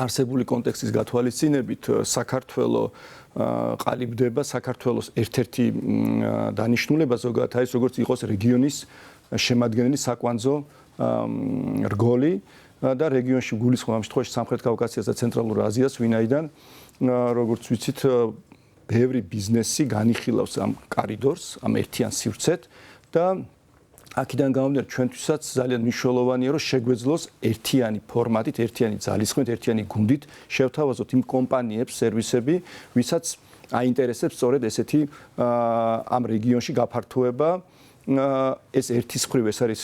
არსებული კონტექსტის გათვალისწინებით საქართველო ყალიბდება საქართველოს ერთ-ერთი დანიშნულება ზოგადად არის როგორც იყოს რეგიონის შემადგენელი საკვანძო რგოლი და რეგიონში გულისხმობ ამ შემთხვევაში სამხრეთ კავკასიას და ცენტრალურ აზიას, ვინაიდან როგორც ვიცით, ბევრი ბიზნესი განიხილავს ამ კორიდორს, ამ ერთიან სივრცეთ და აქედან გამომდინარე ჩვენთვისაც ძალიან მნიშვნელოვანია რომ შეგვეძლოს ერთიანი ფორმატით, ერთიანი ძალისხმით, ერთიანი გუნდით შევთავაზოთ იმ კომპანიებს, სერვისები, ვისაც აინტერესებს სწორედ ესეთი ამ რეგიონში გაფართოება. ეს ერთის მხრივ ეს არის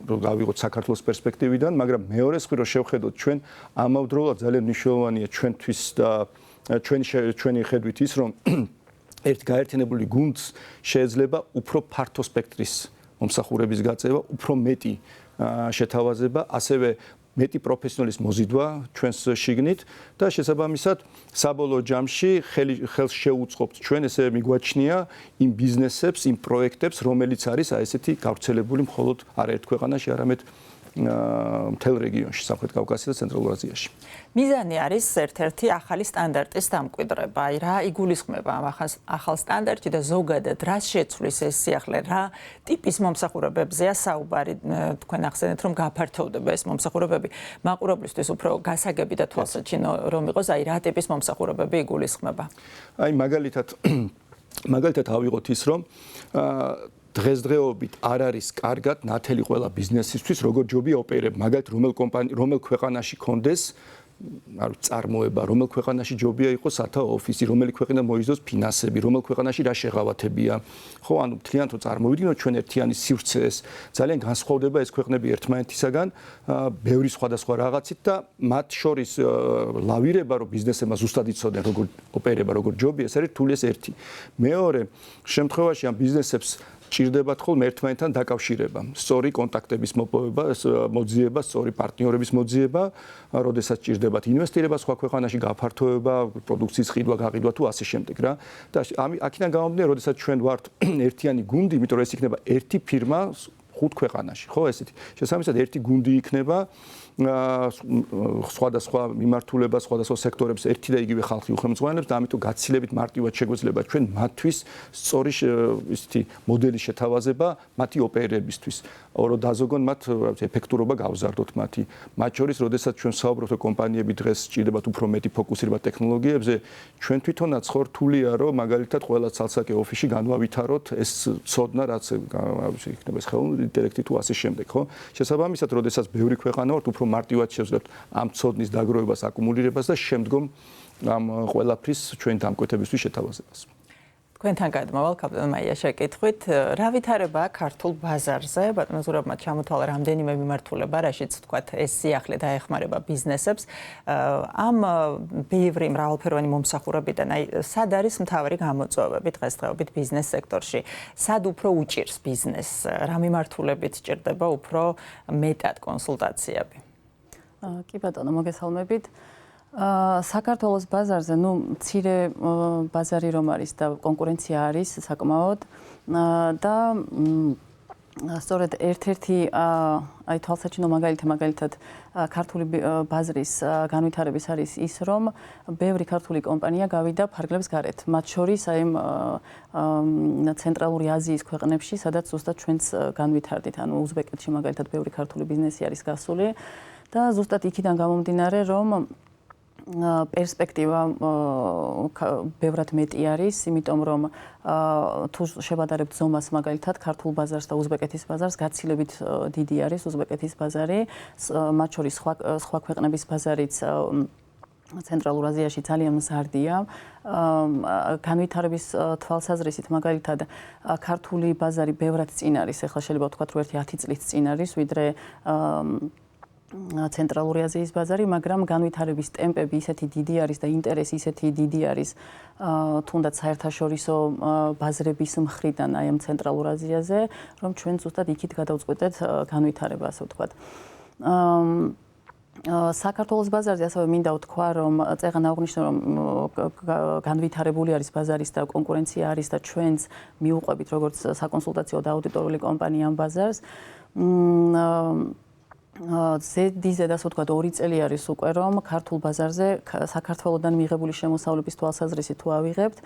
რომ გავიღოთ საქართველოს პერსპექტივიდან, მაგრამ მეორე მხრივ რომ შევხედოთ ჩვენ ამავდროულად ძალიან მნიშვნელოვანია ჩვენთვის და ჩვენი ხედვით ის რომ ერთ გაერთიანებული გუნდს შეიძლება უფრო ფართო სპექტრის მომსახურების გაწევა, უფრო მეტი შეთავაზება, ასევე მეტი პროფესიონალის მოზიდვა ჩვენს შიგნით და შესაბამისად საბოლოო ჯამში ხელს შეუწყობთ ჩვენ ესე მიგვაჩნია იმ ბიზნესებს, იმ პროექტებს, რომელიც არის ესეთი გავრცელებული მხოლოდ არა ერთ ქვეყანაში, არამედ მთელ რეგიონში, სამხრეთ კავკასიასა და ცენტრალურ აზიაში. მიზანი არის ერთ-ერთი ახალი სტანდარტის დამკვიდრება. აი რა იგულისხმება ამ ახალ სტანდარტში და ზოგადად რა შეცვლის ეს სიახლე, რა ტიპის მომსახურებებზეა საუბარი, თქვენ ახსენეთ რომ გაფართოვდება ეს მომსახურებები. მაყურებლისთვის უფრო გასაგები და თვალსაჩინო რომ იყოს, აი რა ტიპის მომსახურებები იგულისხმება. აი მაგალითად ავიღოთ ის რომ დღესდღეობით არ არის კარგად ნათელი ყველა ბიზნესისთვის როგორ ჯობია ოპერება, მაგალითად რომელ ქვეყანაში კონდეს წარმოება, რომელ ქვეყანაში ჯობია იყოს სათა ოფისი, რომელი ქვეყანა მოიზროს ფინანსები, რომელ ქვეყანაში რა შეღავათებია. ხო, ანუ მთლიანად რო წარმოვიდგინოთ ჩვენ ერთიანი სივრცეს, ძალიან განსხვავდება ეს ქვეყნები ერთმანეთისაგან, ბევრი სხვადასხვა რაღაცით და მათ შორის ლავირება რომ ბიზნესებმა ზუსტად იცოდნენ როგორ ოპერება, როგორ ჯობია, ეს არის რთული ეს ერთი. მეორე შემთხვევაში ამ ბიზნესებს ჭირდებათ ხოლმე ერთმანეთთან დაკავშირება, სწორი კონტაქტების მოპოვება, მოძიება, სწორი პარტნიორების მოძიება, როდესაც ჭირდებათ ინვესტირება სხვა ქვეყანაში, გაფართოება, პროდუქციის ყიდვა, გაყიდვა თუ ასე შემდეგ რა. და აქედან გამომდინარე, როდესაც ჩვენ ვართ ერთიანი გუნდი, იმიტომ რომ ეს იქნება ერთი ფირმა 5 ქვეყანაში, ხო ესეთი. შესაბამისად ერთი გუნდი იქნება სხვადასხვა მიმართულება, სხვადასხვა სექტორებს ერთი და იგივე ხალხი უხელმძღვანელებს და ამიტომ გაცილებით მარტივად შეგვეძლება ჩვენ მათთვის სწორი ისეთი მოდელი შეთავაზება მათი ოპერებისთვის. რომ დაზოგონ მათ ეფექტურობა გავზარდოთ მათი. მათ შორის, როდესაც ჩვენ საუბრობთ რომ კომპანიები დღეს ჭირდებათ უფრო მეტი ფოკუსირება ტექნოლოგიებზე, ჩვენ თვითონაც ხო რთულია რომ მაგალითად ყველა ცალსაკე ოფისში განვავითაროთ ეს ცოდნა, რაც იქნება ხელოვნური ინტელექტი თუ ასე შემდეგ, ხო? შესაბამისად, როდესაც ბევრი ქვეყანა ვართ, უფრო მარტივად შევძლებთ ამ ცოდნის დაგროვებას, აკუმულირებას და შემდგომ ამ ყველაფრის ჩვენ დამკვეთებისთვის შეთავაზებას. თქვენთან გადმოვალ კაპიტან მაია შეკითხვით, რა ვითარებაა ქართულ ბაზარზე? ბატონო ზურაბმა ჩამოთვალა რამდენიმე მიმართულება, რაშიც თქვათ ეს სიახლე დაეხმარება ბიზნესებს. ამ ბევრი მრავალფეროვანი მომსახურებიდან, აი სად არის მთავარი გამოწვევები დღესდღეობით ბიზნეს სექტორში? სად უფრო უჭირს ბიზნესს? რა მიმართულებით ჭირდება უფრო მეტად კონსულტაციები? კი ბატონო, მოგესალმებით. საქართველოს ბაზარზე, მცირე ბაზარი რომ არის და კონკურენცია არის საკმაოდ და სწორედ ერთ-ერთი აი თვალსაჩინო მაგალითად ქართული ბაზრის განვითარების არის ის, რომ ბევრი ქართული კომპანია გავიდა ფარგლებს გარეთ. მათ შორის აი ცენტრალური აზიის ქვეყნებში, სადაც ზუსტად ჩვენც განვითარდით, ანუ უზბეკეთში მაგალითად ბევრი ქართული ბიზნესი არის გასული და ზუსტად იქიდან გამომდინარე, რომ პერსპექტივა ბევრად მეტი არის, იმიტომ რომ თუ შევადარებთ ზომას მაგალითად ქართულ ბაზარს და უზბეკეთის ბაზარს, გაცილებით დიდი არის უზბეკეთის ბაზარი, მათ შორის სხვა ქვეყნების ბაზარიც ცენტრალურ აზიაში ძალიან მზარდია. განვითარების თვალსაზრისით მაგალითად ქართული ბაზარი ბევრად წინ არის, ეხლა შეიძლება ვთქვათ რომ 10 წლის წინ არის, ვიდრე ცენტრალური აზიის ბაზარი, მაგრამ განვითარების ტემპები ისეთი დიდი არის და ინტერესი ისეთი დიდი არის თუნდაც საერთაშორისო ბაზრების მხრიდან აი ამ ცენტრალურ აზიაზე, რომ ჩვენ ზუსტად იქით გადავწყვეტეთ განვითარება, ასე ვთქვათ. საქართველოს ბაზარზე ასევე მინდა ვთქვა, რომ წეგან აღვნიშნე, რომ განვითარებული არის ბაზარის და კონკურენცია არის და ჩვენც მიუყვებით როგორც საკონსულტაციო და აუდიტორული კომპანია ამ ბაზარს. ზედიზედ ასე ვთქვათ 2 წელი არის უკვე რომ ქართულ ბაზარზე საქართველოსდან მიღებული შემოსავლების თვალსაზრისით თუ ავიღებთ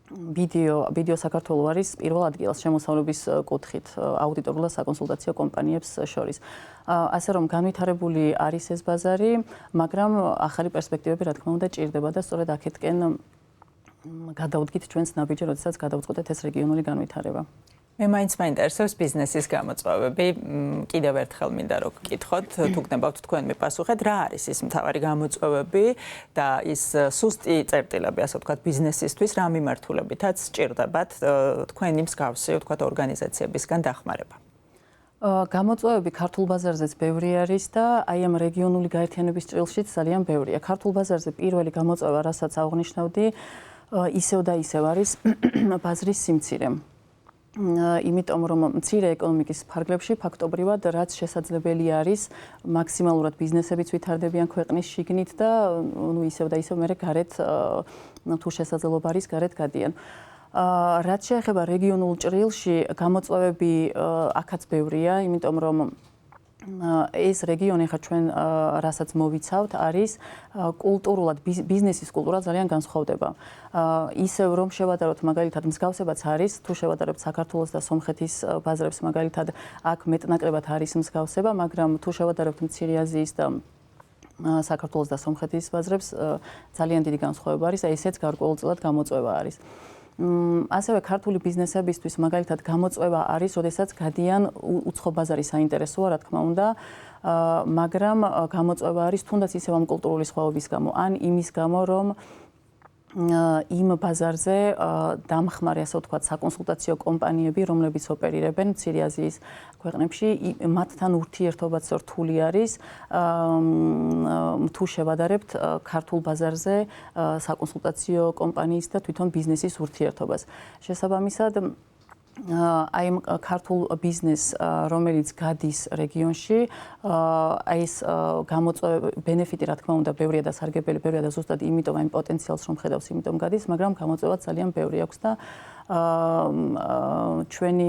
ვიდეო საქართველოს არის პირველ ადგილას შემოსავლების კუთხით აუდიტორულ და საკონსულტაციო კომპანიებს შორის. ასე რომ განვითარებული არის ეს ბაზარი, მაგრამ ახალი პერსპექტივები რა თქმა უნდა ჭირდება და სწორედ აქეთკენ გადავდგით ჩვენს ნაბიჯი, როდესაც გადავწყვეტეთ ეს რეგიონული განვითარება. მე მაინც მაინტერესებს ბიზნესის გამოწვევები. კიდევ ერთხელ მინდა რომ გკითხოთ, თუ გნებავთ თქვენ მიპასუხეთ, რა არის ის მთავარი გამოწვევები და ის სუსტი წერტილები, ასე ვთქვათ, ბიზნესისთვის, რა მიმართულებითაც სჭირდებათ თქვენი მსგავსი, ვთქვათ, ორგანიზაციებისგან დახმარება. გამოწვევები ქართულ ბაზარზეც ბევრი არის და აი ამ რეგიონული გაერთიანების ჭრილშიც ძალიან ბევრია. ქართულ ბაზარზე პირველი გამოწვევა, რასაც აღნიშნავდი, ისევ და ისევ არის ბაზრის სიმცირე. იმიტომ რომ მცირე ეკონომიკის ფარგლებში ფაქტობრივად რაც შესაძლებელი არის მაქსიმალურად ბიზნესებიც ვითარდებიან ქვეყნის შიგნით და ნუ ისევ და ისევ მერე გარეთ თუ შესაძლებლობა არის გარეთ გადიან. რაც შეეხება რეგიონულ ჭრილში გამოწვევები აქაც ბევრია, იმიტომ რომ ეს რეგიონი ხა ჩვენ რასაც მოვიცავთ არის კულტურულად ბიზნესის კულტურა ძალიან განსხვავდება. ისევ რომ შევადაროთ მაგალითად მსგავსებაც არის, თუ შევადარებთ საქართველოს და სომხეთის ბაზრებს მაგალითად აქ მეტნაკლებად არის მსგავსება, მაგრამ თუ შევადარებთ მცირე აზიის და საქართველოს და სომხეთის ბაზრებს ძალიან დიდი განსხვავება არის და ესეც გარკვეულწილად გამოწვევა არის. ასევე ქართული ბიზნესებისთვის მაგალითად გამოწვევა არის, როდესაც გადიან უცხო ბაზარი საინტერესოა, რა თქმა უნდა, მაგრამ გამოწვევა არის თუნდაც ისევ ამ კულტურული სხვაობის გამო, ან იმის გამო, რომ იმ ბაზარზე დამხმარე, ასე ვთქვათ, საკონსულტაციო კომპანიები, რომლებიც ოპერირებენ მცირე აზიის ქვეყნებში, მათთან ურთიერთობაც რთული არის, თუ შევადარებთ ქართულ ბაზარზე საკონსულტაციო კომპანიის და თვითონ ბიზნესის ურთიერთობას. შესაბამისად, აი ამ ქართულ ბიზნეს, რომელიც გადის რეგიონში, აი ეს გამოწვევები, ბენეფიტი რა თქმა უნდა ბევრია და სარგებელი ბევრია და ზუსტად იმიტომ აი პოტენციალს რომ ხედავს, იმიტომ გადის, მაგრამ გამოწვევა ძალიან ბევრი აქვს და ჩვენი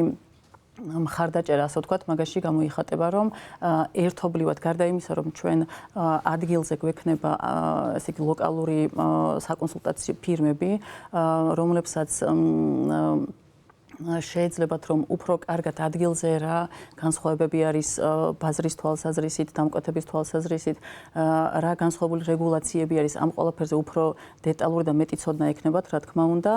მხარდაჭერა, ასე ვთქვათ, მაგაში გამოიხატება, რომ ერთობლივად გარდა იმისა, რომ ჩვენ ადგილზე გვექნება ესე იგი ლოკალური საკონსულტაციო ფირმები, რომლებსაც შეეძლებათ რომ უფრო კარგად ადგილზე რა განსხვავებები არის ბაზრის თვალსაზრისით, დამკვეთების თვალსაზრისით, რა განსხვავებული რეგულაციები არის ამ ყველაფერზე უფრო დეტალური და მეტი ცოდნა ექნებათ, რა თქმა უნდა,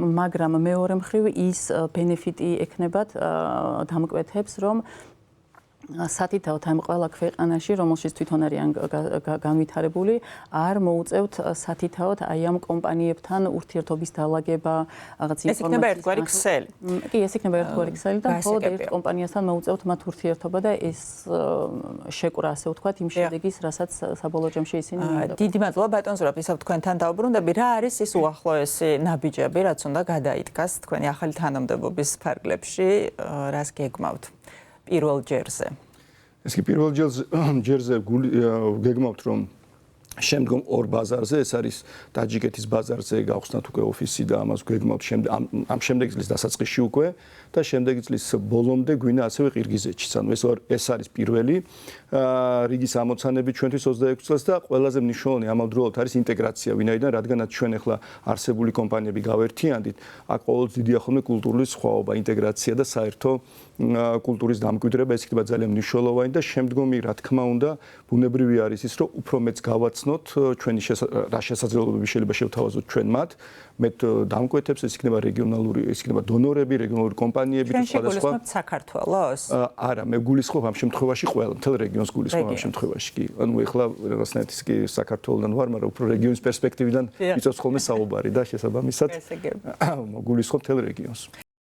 მაგრამ მეორე მხრივ ის ბენეფიტი ექნებათ დამკვეთებს, რომ სათითაოდ ამ ყველა ქვეყანაში, რომელშიც თვითონ არიან განვითარებული, არ მოუწევთ სათითაოდ აი ამ კომპანიებთან ურთიერთობის დაალაგება, რაღაც ინფორმაციის. ეს იქნება ერთგვარი ქსელი. კი, ეს იქნება ერთგვარი ქსელი და მხოლოდ ერთ კომპანიასთან მოუწევთ მათ ურთიერთობა და ეს შეკვრა, ასე ვთქვათ, იმ შედეგის, რასაც საბოლოო ჯამში ისინი მიიღებენ. დიდი მადლობა ბატონ ზურაბ, თქვენთან დავბრუნდები. რა არის ის უახლოესი ნაბიჯები, რაც უნდა გადაიდგას თქვენი ახალი თანამდებობის ფარგლებში, რას გეგმავთ? პირველ ჯერზე. ეს კი პირველ ჯერზე გეგმავთ, რომ შემდგომ ორ ბაზარზე, ეს არის ტაჯიკეთის ბაზარზე გავხსნათ უკვე ოფისი და ამას გეგმავთ ამ შემდეგი წლის დასაწყისში უკვე და შემდეგი წლის ბოლომდე გვინდა ასევე ყირგიზეთშიც. ანუ ეს არის პირველი რიგის ამოცანები ჩვენთვის 26 წელს და ყველაზე მნიშვნელოვანი ამავდროულად არის ინტეგრაცია, ვინაიდან რადგანაც ჩვენ ახლა არსებული კომპანიები გავერთიანდით, აქ ყოველთვის დიდია ხოლმე კულტურული სხვაობა, ინტეგრაცია და საერთო კულტურის დამკვიდრება, ეს იქნება ძალიან მნიშვნელოვანი და შემდგომი, რა თქმა უნდა, ბუნებრივი არის ის, რომ უფრო მეც გავაცნოთ ჩვენი რა შესაძლებლობები შეიძლება შევთავაზოთ ჩვენ მათ, მეტ დამკვეთებს, ეს იქნება რეგიონალური, ეს იქნება დონორები, რეგიონალური კომპანიები და სხვადასხვა. ჩვენ შეგულისხმობთ საქართველოს? არა, მე გულისხმობ ამ შემთხვევაში ყველა, მთელ რეგიონს გულისხმობ ამ შემთხვევაში კი. ანუ ეხლა რაღაცნაირად ის კი საქართველოსთან ვარ, მაგრამ უფრო რეგიონის პერსპექტივიდან ვიწევს ხოლმე საუბარი და შესაბამისად გულისხმობ მთელ რეგიონს.